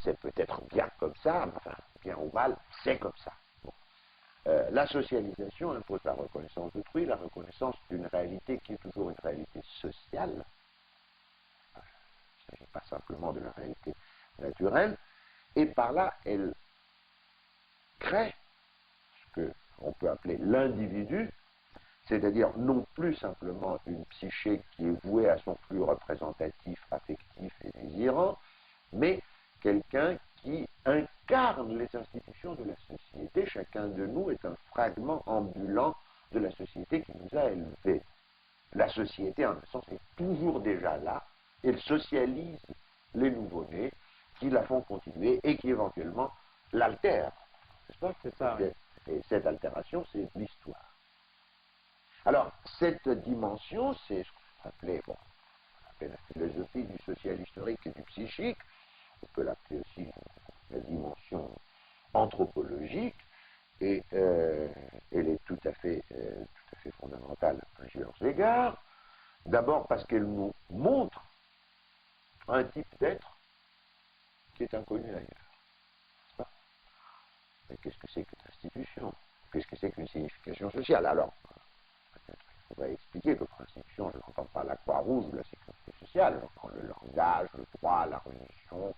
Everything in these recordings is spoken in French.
c'est peut-être bien comme ça, mais enfin, bien ou mal, c'est comme ça. Bon. La socialisation impose la reconnaissance d'autrui, la reconnaissance d'une réalité qui est toujours une réalité sociale. Il ne s'agit pas simplement de la réalité naturelle, et par là, elle crée ce qu'on peut appeler l'individu, c'est-à-dire non plus simplement une psyché qui est vouée à son flux représentatif, affectif et désirant, mais quelqu'un qui incarne les institutions de la société. Chacun de nous est un fragment ambulant de la société qui nous a élevés. La société, en un sens, est toujours déjà là. Elle socialise les nouveau-nés qui la font continuer et qui éventuellement l'altèrent. N'est-ce pas? C'est ça. Et cette altération, c'est l'histoire. Alors, cette dimension, c'est ce qu'on appelait, la philosophie du social historique et du psychique. On peut l'appeler aussi la dimension anthropologique, et elle est tout à fait fondamentale à plusieurs égards. D'abord parce qu'elle nous montre un type d'être qui est inconnu ailleurs. Mais qu'est-ce que c'est qu'une institution? Qu'est-ce que c'est qu'une signification sociale? Alors, peut-être il faudrait expliquer que par institution, je n'entends pas la Croix-Rouge ou la sécurité sociale, j'entends le langage, le droit, la religion,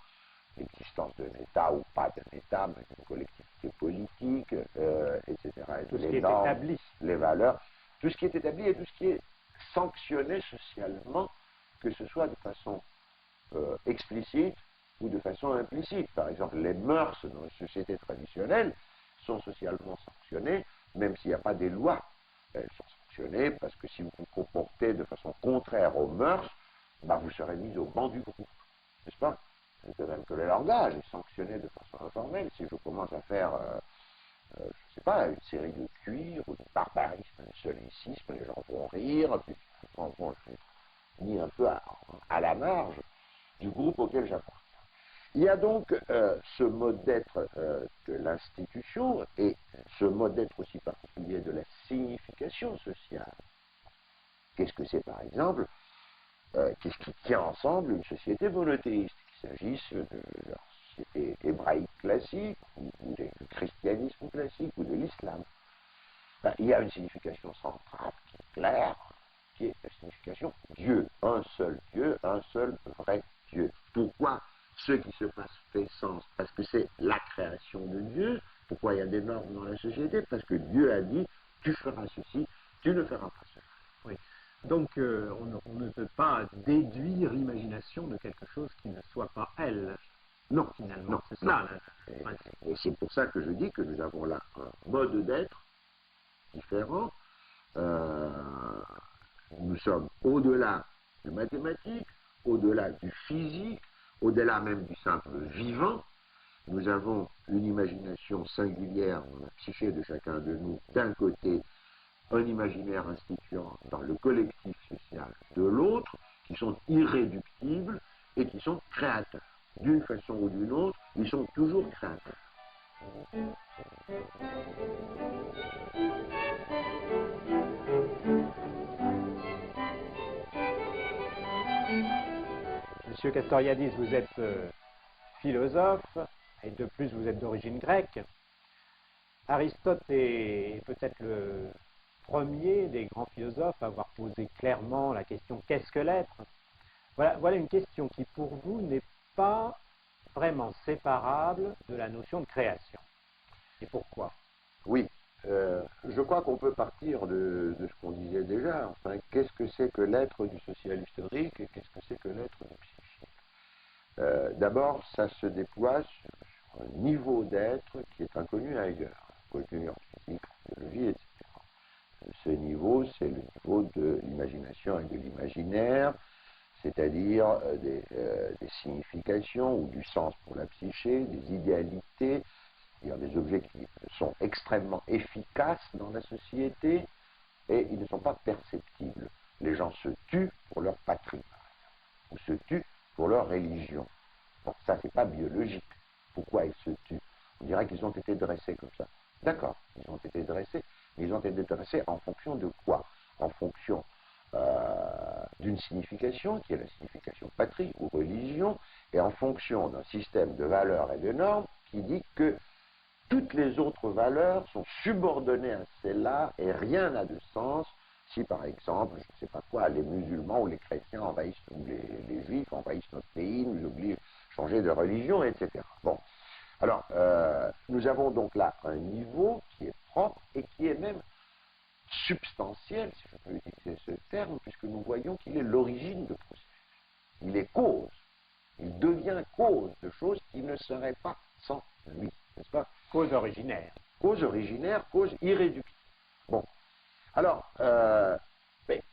l'existence d'un État ou pas d'un État, mais d'une collectivité politique, etc. Tout ce qui est établi. Les valeurs, tout ce qui est établi et tout ce qui est sanctionné socialement, que ce soit de façon explicite ou de façon implicite. Par exemple, les mœurs dans les sociétés traditionnelles sont socialement sanctionnées, même s'il n'y a pas des lois. Elles sont sanctionnées parce que si vous vous comportez de façon contraire aux mœurs, vous serez mis au banc du groupe. N'est-ce pas? De même que le langage est sanctionné de façon informelle. Si je commence à faire, je ne sais pas, une série de cuir ou de barbarisme, de solécisme, les gens vont rire, puis vont mis un peu à la marge du groupe auquel j'appartiens. Il y a donc ce mode d'être de l'institution et ce mode d'être aussi particulier de la signification sociale. Qu'est-ce que c'est, par exemple? Qu'est-ce qui tient ensemble une société monothéiste, qu'il s'agisse de la société hébraïque classique, ou du christianisme classique, ou de l'islam? Il y a une signification centrale qui est claire, qui est la signification Dieu, un seul vrai Dieu. Pourquoi ce qui se passe fait sens? Parce que c'est la création de Dieu. Pourquoi il y a des normes dans la société? Parce que Dieu a dit, tu feras ceci, tu ne feras pas cela. Oui. Donc on ne peut pas déduire l'imagination de quelque chose qui ne soit pas elle. Non, finalement. Non, c'est ça. Et c'est pour ça que je dis que nous avons là un mode d'être différent. Nous sommes au-delà du mathématique, au-delà du physique, au-delà même du simple vivant. Nous avons une imagination singulière dans la psyché de chacun de nous, d'un côté, un imaginaire instituant dans le collectif social de l'autre, qui sont irréductibles et qui sont créateurs. D'une façon ou d'une autre, ils sont toujours créateurs. Monsieur Castoriadis, vous êtes philosophe, et de plus vous êtes d'origine grecque. Aristote est peut-être le premier des grands philosophes à avoir posé clairement la question qu'est-ce que l'être? Voilà une question qui pour vous n'est pas vraiment séparable de la notion de création. Et pourquoi? Oui, je crois qu'on peut partir de ce qu'on disait déjà. Enfin, qu'est-ce que c'est que l'être du social historique et qu'est-ce que c'est que l'être du psychique? D'abord, ça se déploie sur un niveau d'être qui est inconnu ailleurs, inconnu en physique, en biologie, etc. Ce niveau, c'est le niveau de l'imagination et de l'imaginaire, c'est-à-dire des significations ou du sens pour la psyché, des idéalités, c'est-à-dire des objets qui sont extrêmement efficaces dans la société et ils ne sont pas perceptibles. Les gens se tuent pour leur patrie, ou se tuent pour leur religion. Bon, ça, c'est pas biologique. Pourquoi ils se tuent? On dirait qu'ils ont été dressés comme ça. D'accord, ils ont été dressés, mais ils ont été dressés en fonction de quoi? En fonction d'une signification, qui est la signification patrie ou religion, et en fonction d'un système de valeurs et de normes qui dit que toutes les autres valeurs sont subordonnées à celle-là et rien n'a de sens si, par exemple, je ne sais pas quoi, les musulmans ou les chrétiens envahissent, ou les juifs envahissent notre pays, nous obligent à changer de religion, etc. Bon. Alors, nous avons donc là un niveau qui est propre et qui est même substantiel, si je peux utiliser ce terme, puisque nous voyons qu'il est l'origine de processus. Il est cause. Il devient cause de choses qui ne seraient pas sans lui, n'est-ce pas? Cause originaire. Cause originaire, cause irréductible. Bon. Alors, mais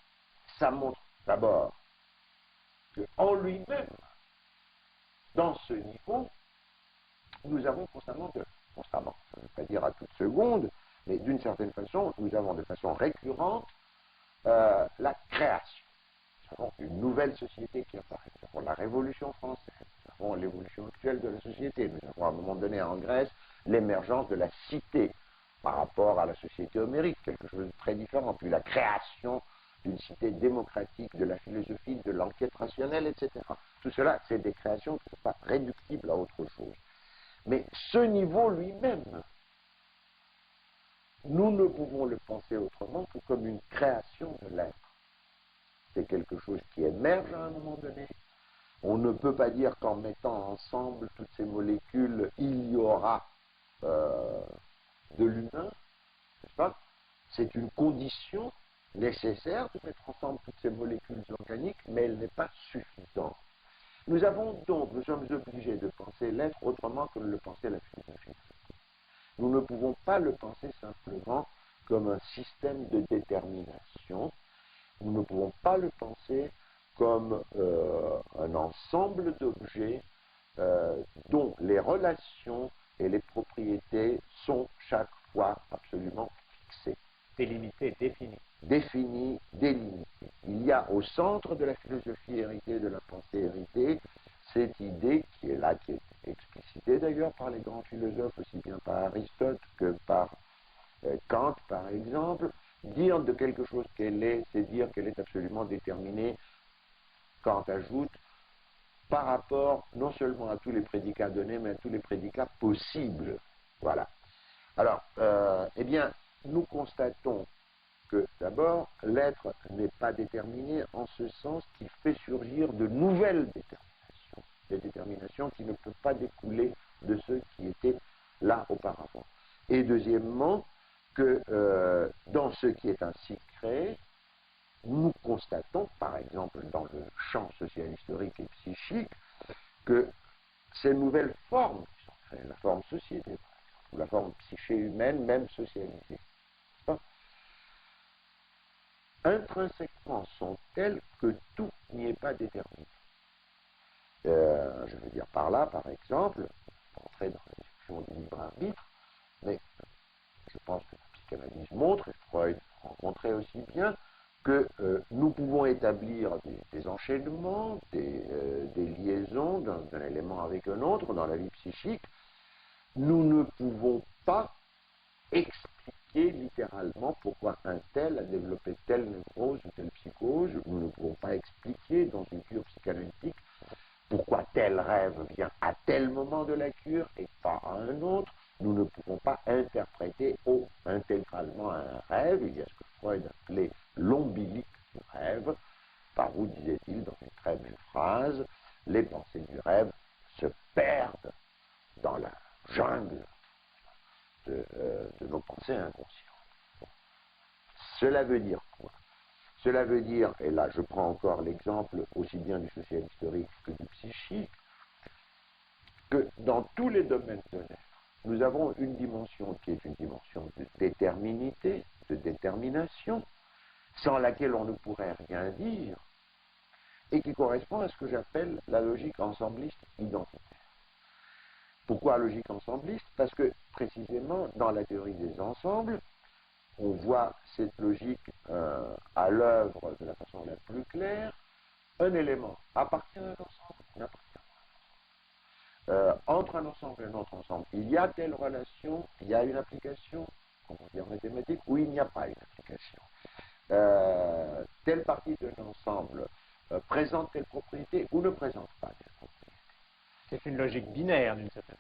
ça montre d'abord qu'en lui-même, dans ce niveau, nous avons constamment, ça ne veut pas dire à toute seconde, mais d'une certaine façon, nous avons de façon récurrente la création. Nous avons une nouvelle société qui apparaît. Nous avons la Révolution française, nous avons l'évolution actuelle de la société. Nous avons à un moment donné en Grèce l'émergence de la cité par rapport à la société homérique, quelque chose de très différent. Puis la création d'une cité démocratique, de la philosophie, de l'enquête rationnelle, etc. Tout cela, c'est des créations qui ne sont pas réductibles à autre chose. Mais ce niveau lui-même, nous ne pouvons le penser autrement que comme une création de l'être. C'est quelque chose qui émerge à un moment donné. On ne peut pas dire qu'en mettant ensemble toutes ces molécules, il y aura de l'humain, n'est-ce pas? C'est une condition nécessaire de mettre ensemble toutes ces molécules organiques, mais elle n'est pas suffisante. Nous sommes obligés de penser l'être autrement que de le penser la philosophie. Nous ne pouvons pas le penser simplement comme un système de détermination. Nous ne pouvons pas le penser comme un ensemble d'objets dont les relations et les propriétés sont chaque fois absolument fixées. Délimité, défini. Défini, délimité. Il y a au centre de la philosophie héritée, de la pensée héritée, cette idée qui est là, qui est explicitée d'ailleurs par les grands philosophes, aussi bien par Aristote que par Kant, par exemple. Dire de quelque chose qu'elle est, c'est dire qu'elle est absolument déterminée. Kant ajoute, par rapport non seulement à tous les prédicats donnés, mais à tous les prédicats possibles. Voilà. Alors, eh bien, nous constatons que d'abord, l'être n'est pas déterminé en ce sens qu'il fait surgir de nouvelles déterminations, des déterminations qui ne peuvent pas découler de ceux qui étaient là auparavant. Et deuxièmement, que dans ce qui est ainsi créé, nous constatons, par exemple dans le champ social, historique et psychique, que ces nouvelles formes qui sont créées, la forme société, par exemple, ou la forme psyché humaine, même socialisée, intrinsèquement sont telles que tout n'y est pas déterminé. Je veux dire par là, par exemple, pour entrer dans la discussion du libre arbitre, mais je pense que la psychanalyse montre, et Freud rencontrait aussi bien, que nous pouvons établir des enchaînements, des liaisons d'un élément avec un autre dans la vie psychique. Nous ne pouvons pas expliquer littéralement pourquoi un tel a développé telle névrose ou telle psychose. Nous ne pouvons pas expliquer dans une cure psychanalytique pourquoi tel rêve vient à tel moment de la cure et pas à un autre. Nous ne pouvons pas interpréter intégralement un rêve. Il y a ce que Freud appelait l'ombilique du rêve, par où, disait-il dans une très belle phrase, les pensées du rêve se perdent dans la jungle de nos pensées inconscientes. Cela veut dire quoi? Cela veut dire, et là je prends encore l'exemple aussi bien du social historique que du psychique, que dans tous les domaines de l'être, nous avons une dimension qui est une dimension de déterminité, de détermination, sans laquelle on ne pourrait rien dire, et qui correspond à ce que j'appelle la logique ensembliste identitaire. Pourquoi logique ensembliste? Parce que, précisément, dans la théorie des ensembles, on voit cette logique à l'œuvre de la façon la plus claire. Un élément appartient à un ensemble, n'appartient pas à un ensemble. Entre un ensemble et un autre ensemble, il y a telle relation, il y a une application, comme on dit en mathématiques, ou il n'y a pas une application. Telle partie d'un ensemble présente telle propriété ou ne présente pas telle propriété. C'est une logique binaire d'une certaine